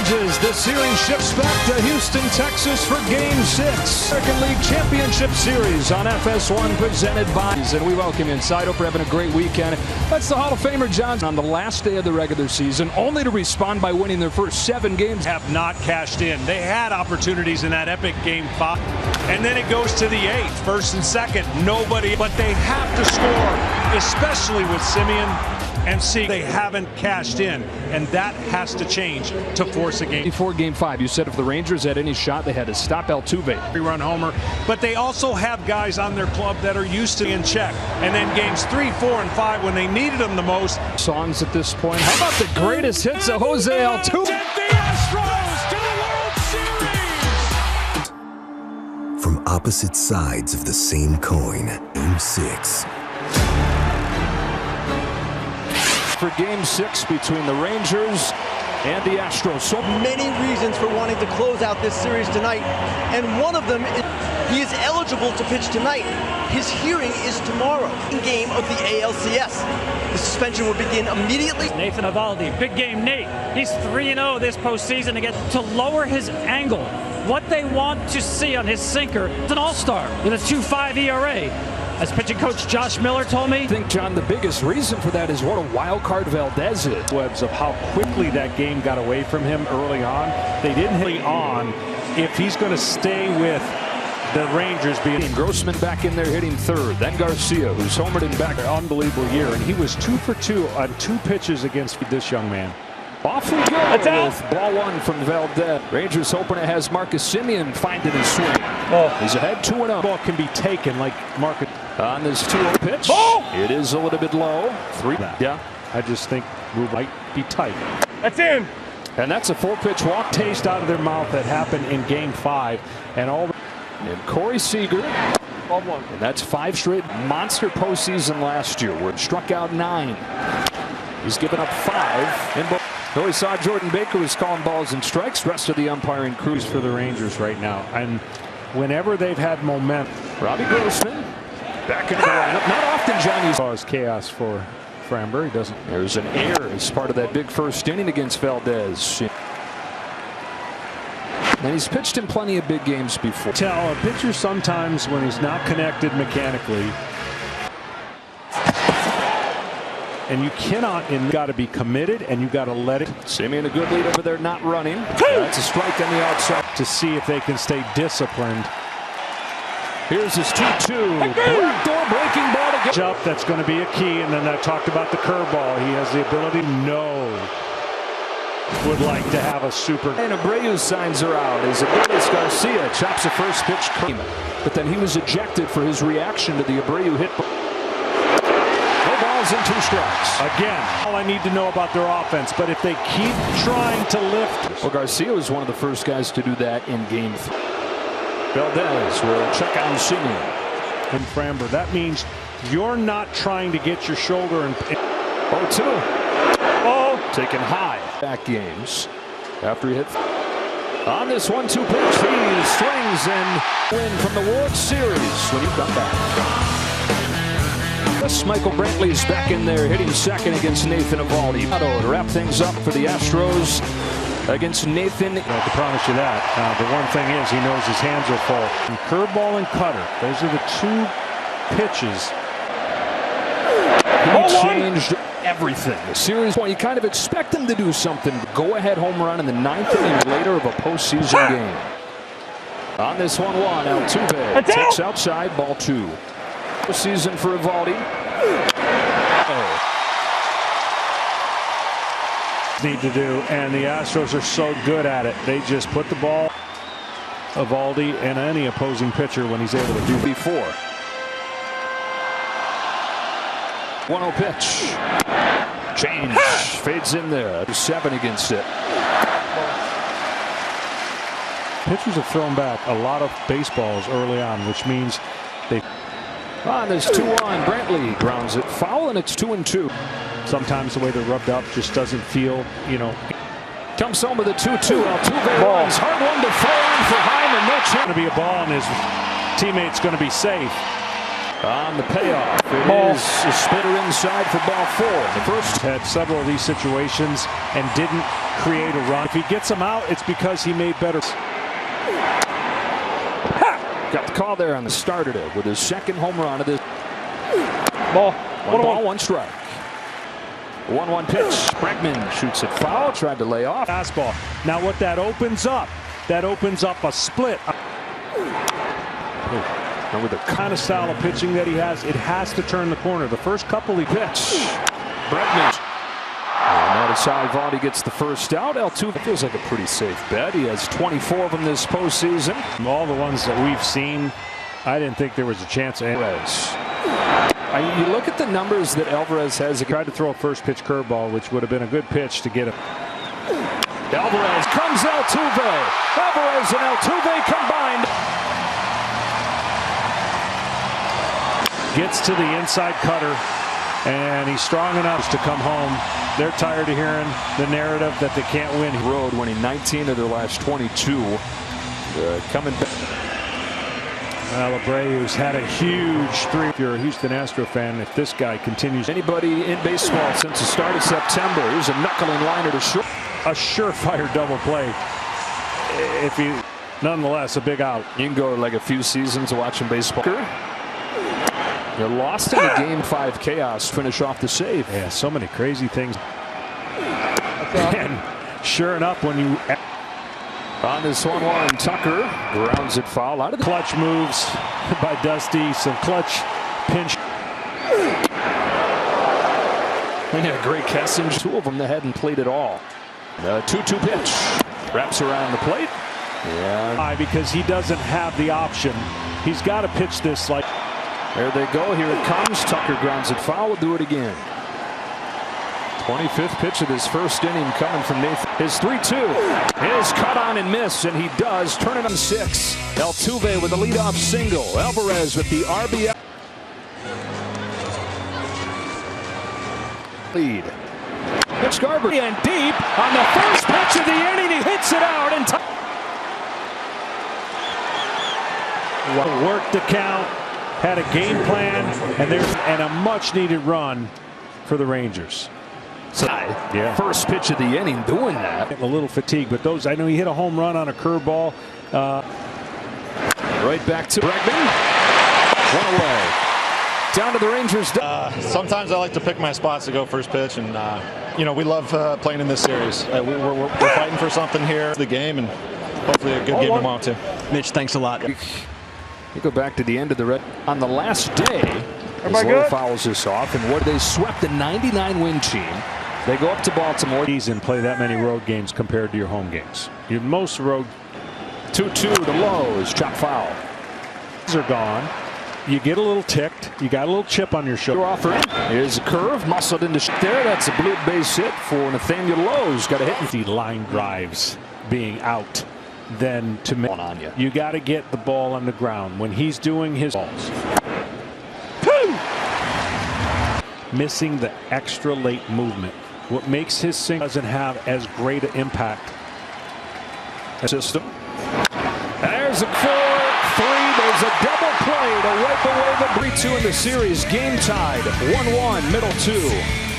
changes. The series shifts back to Houston, Texas for Game 6. American League Championship Series on FS1 presented by. And we welcome you inside. Hope you're having a great weekend. That's the Hall of Famer Johnson on the last day of the regular season, only to respond by winning their first 7 games. Have not cashed in. They had opportunities in that epic Game 5. And then it goes to the 8th, first and second. Nobody, but they have to score, especially with Simeon and see they haven't cashed in, and that has to change to force a game. Before Game 5, you said if the Rangers had any shot, they had to stop Altuve. 3-run homer, but they also have guys on their club that are used to in check. And then games 3, 4, and 5, when they needed them the most. Songs at this point. How about the greatest hits of Jose Altuve? The Astros to the World Series! From opposite sides of the same coin, Game 6. For Game 6 between the Rangers and the Astros. So many reasons for wanting to close out this series tonight, and one of them is he is eligible to pitch tonight. His hearing is tomorrow in game of the ALCS. The suspension will begin immediately. Nathan Eovaldi, big game Nate. He's 3-0 this postseason to lower his angle. What they want to see on his sinker, it's an all-star with a 2.5 ERA. As pitching coach Josh Miller told me. I think, John, the biggest reason for that is what a wild card Valdez is. Webs of how quickly that game got away from him early on. They didn't hit on if he's going to stay with the Rangers being. Grossman back in there hitting third. Then Garcia, who's homered and back. Unbelievable year, and he was 2 for 2 on 2 pitches against this young man. Off we go with ball 1 from Valdez. Rangers hoping it has Marcus Simeon finding his swing. He's ahead 2-0. Ball can be taken like Marcus. On this 2-0 pitch, it is a little bit low. 3. Yeah, I just think we might be tight. That's in. And that's a full pitch walk. Taste out of their mouth that happened in Game 5, and all. And Corey Seager. And that's 5 straight monster postseason last year, where it struck out 9. He's given up 5 in both. Though we saw Jordan Baker was calling balls and strikes, rest of the umpiring crews for the Rangers right now. And whenever they've had momentum, Robbie Grossman back into the lineup. Not often Johnny's cause chaos for Framber. He doesn't. There's an error as part of that big first inning against Valdez. And he's pitched in plenty of big games before. Tell a pitcher sometimes when he's not connected mechanically. And you cannot, and got to be committed, and you got to let it. Simeon a good lead over there, not running. That's a strike on the outside. To see if they can stay disciplined. Here's his 2-2. Backdoor breaking ball to get. Jump, that's going to be a key. And then I talked about the curveball. He has the ability. Would like to have a super. And Abreu's signs are out as Adolis Garcia chops a first pitch. But then he was ejected for his reaction to the Abreu hit. And 2 strikes. Again, all I need to know about their offense, but if they keep trying to lift. Well, Garcia was one of the first guys to do that in Game 3. Valdez will check on Simeon. And Framber, that means you're not trying to get your shoulder and. 0-2. Taken high. Back games after he hit. On this 1-2 pitch, he swings and win from the World Series when you come back. Michael Brantley is back in there hitting second against Nathan Eovaldi. To wrap things up for the Astros against Nathan. I can promise you that. The one thing is he knows his hands are full. And curveball and cutter. Those are the 2 pitches. He changed everything. The series, well, you kind of expect him to do something. Go ahead home run in the 9th inning later of a postseason game. On this 1-1, Altuve takes outside, ball 2. Season for Eovaldi. Need to do, and the Astros are so good at it. They just put the ball Eovaldi and any opposing pitcher when he's able to do before. 1-0 pitch. Change. Fades in there. 7 against it. Pitchers have thrown back a lot of baseballs early on, which means they. On this 2-1, Brantley grounds it foul, and it's 2-2. Sometimes the way they're rubbed up just doesn't feel, Comes home with a 2-2. Altuve runs. Hard one to throw in for Hyman. No chance. Going to be a ball, and his teammate's going to be safe. On the payoff, it is a splitter inside for ball 4. The first Had several of these situations and didn't create a run. If he gets them out, it's because he made better. got the call there on the starter with his second home run of this. Ball. One ball, one strike. 1-1 pitch. Bregman shoots it foul. Tried to lay off. Fastball. Now what that opens up a split. And with the Kind of style of pitching that he has, it has to turn the corner. The first couple he pitch. Bregman. And that is how Valdi gets the first out. Altuve feels like a pretty safe bet. He has 24 of them this postseason. From all the ones that we've seen, I didn't think there was a chance. Alvarez. You look at the numbers that Alvarez has. He tried to throw a first pitch curveball, which would have been a good pitch to get him. Alvarez comes Altuve. Alvarez and Altuve combined. Gets to the inside cutter, and he's strong enough to come home. They're tired of hearing the narrative that they can't win. Road winning 19 of their last 22. Coming back. Abreu's had a huge three. If you're a Houston Astros fan, if this guy continues. Anybody in baseball since the start of September. Here's a knuckling liner to short. A surefire double play. If he, nonetheless, a big out. You can go like a few seasons watching baseball. They're lost in the Game 5 chaos. Finish off the save. Yeah, so many crazy things. And sure enough, when you on this one, Warren Tucker grounds it foul out of the clutch moves by Dusty, some clutch pinch. And yeah, great Kessing. Two of them that hadn't played at all. 2-2 pitch wraps around the plate. Yeah, because he doesn't have the option. He's got to pitch this like. There they go. Here it comes. Tucker grounds it foul. Will do it again. 25th pitch of his first inning coming from Nathan. His 3-2 is cut on and miss, and he does turn it on 6. Altuve with a leadoff single. Alvarez with the RBI lead. Pitch Garber and deep on the first pitch of the inning. He hits it out in time. Worked the count, had a game plan, and a much-needed run for the Rangers. So, yeah. First pitch of the inning doing that. A little fatigue, but those, I know he hit a home run on a curveball. Right back to Bregman. One away. Down to the Rangers. Sometimes I like to pick my spots to go first pitch, and you know, we love playing in this series. We're fighting for something here. The game, and hopefully a good game tomorrow too. Mitch, thanks a lot. You go back to the end of the red on the last day. As fouls this off, and what they swept the 99-win team. They go up to Baltimore and play that many road games compared to your home games. Your most road 2-2 to Lowe's, chop foul. These are gone. You get a little ticked. You got a little chip on your shoulder. Offering. Here's a curve, muscled into there. That's a blue base hit for Nathaniel Lowe's. Got a hit. The line drives being out. Then to make on you. You got to get the ball on the ground when he's doing his balls. Missing the extra late movement. What makes his sink doesn't have as great an impact. System. There's a 4-3. There's a double play to wipe away the 3-2 in the series. Game tied. 1-1, middle 2.